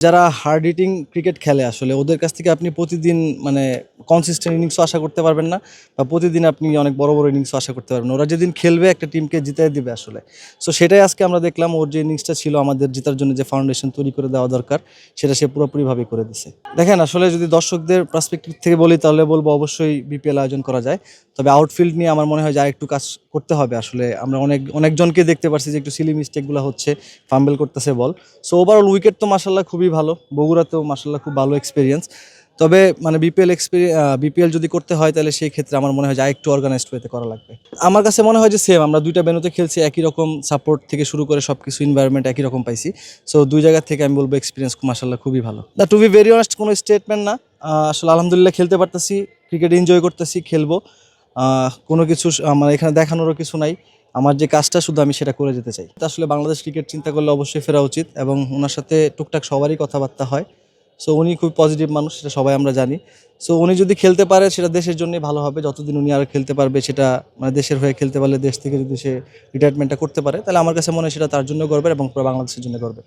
যারা hard hitting cricket খেলে আসলে ওদের কাছ থেকে আপনি প্রতিদিন মানে কনসিস্টেন্ট ইনিংসও আশা করতে পারবেন না বা প্রতিদিন আপনি অনেক বড় বড় ইনিংসও আশা করতে পারবেন না। ওরা যেদিন খেলবে একটা টিমকে জিতাই দিবে আসলে। সো সেটাই আজকে আমরা দেখলাম, ওর যে ইনিংসটা ছিল আমাদের জেতার জন্য যে ফাউন্ডেশন তৈরি করে দেওয়া দরকার সেটা সে পুরোপুরিভাবে করে দিছে। দেখেন আসলে যদি দর্শকদের পার্সপেক্টিভ থেকে বলি তাহলে বলবো অবশ্যই বিপিএল আয়োজন করা যায়। তবে আউটফিল্ড নিয়ে আমার মনে হয় যে আরেকটু কাজ করতে হবে। আসলে আমরা অনেকজনকে দেখতে পারছি যে একটু সিলি মিস্টেকগুলো হচ্ছে, ফাম্বেল করতেছে বল। সো ওভারঅল উইকেট তো মাশাআল্লাহ খুবই ভালো, বগুড়াতেও মাশাআল্লাহ খুব ভালো এক্সপিরিয়েন্স। তবে মানে বিপিএল যদি করতে হয় তাহলে সেই ক্ষেত্রে আমার মনে হয় যে আরেকটু অর্গানাইজড ওয়েতে করা লাগবে। আমার কাছে মনে হয় যে সেম, আমরা দুইটা ভেন্যুতে খেলছি, একই রকম সাপোর্ট থেকে শুরু করে সবকিছু এনভায়রনমেন্ট একই রকম পাইছি। সো দুই জায়গা থেকে আমি বলবো এক্সপিরিয়েন্স মাশাআল্লাহ খুবই ভালো। না, টু বি ভেরি অনেস্ট কোনো স্টেটমেন্ট না। আসলে আলহামদুলিল্লাহ খেলতে পারতেছি, ক্রিকেট এনজয় করতেছি, খেলবো। কোনো কিছু আমার এখানে দেখানোরও কিছু নাই। আমার যে কাজটা শুধু আমি সেটা করে যেতে চাই। আসলে বাংলাদেশ ক্রিকেট চিন্তা করলে অবশ্যই ফেরা উচিত এবং ওনার সাথে টুকটাক সবারই কথাবার্তা হয়। সো উনি খুব পজিটিভ মানুষ, সেটা সবাই আমরা জানি। সো উনি যদি খেলতে পারে সেটা দেশের জন্যই ভালো হবে। যতদিন উনি আরও খেলতে পারবে, সেটা মানে দেশের হয়ে খেলতে পারলে, দেশ থেকে যদি সে রিটায়ারমেন্টটা করতে পারে তাহলে আমার কাছে মনে হয় সেটা তার জন্য গর্বের এবং পুরো বাংলাদেশের জন্য গর্বের।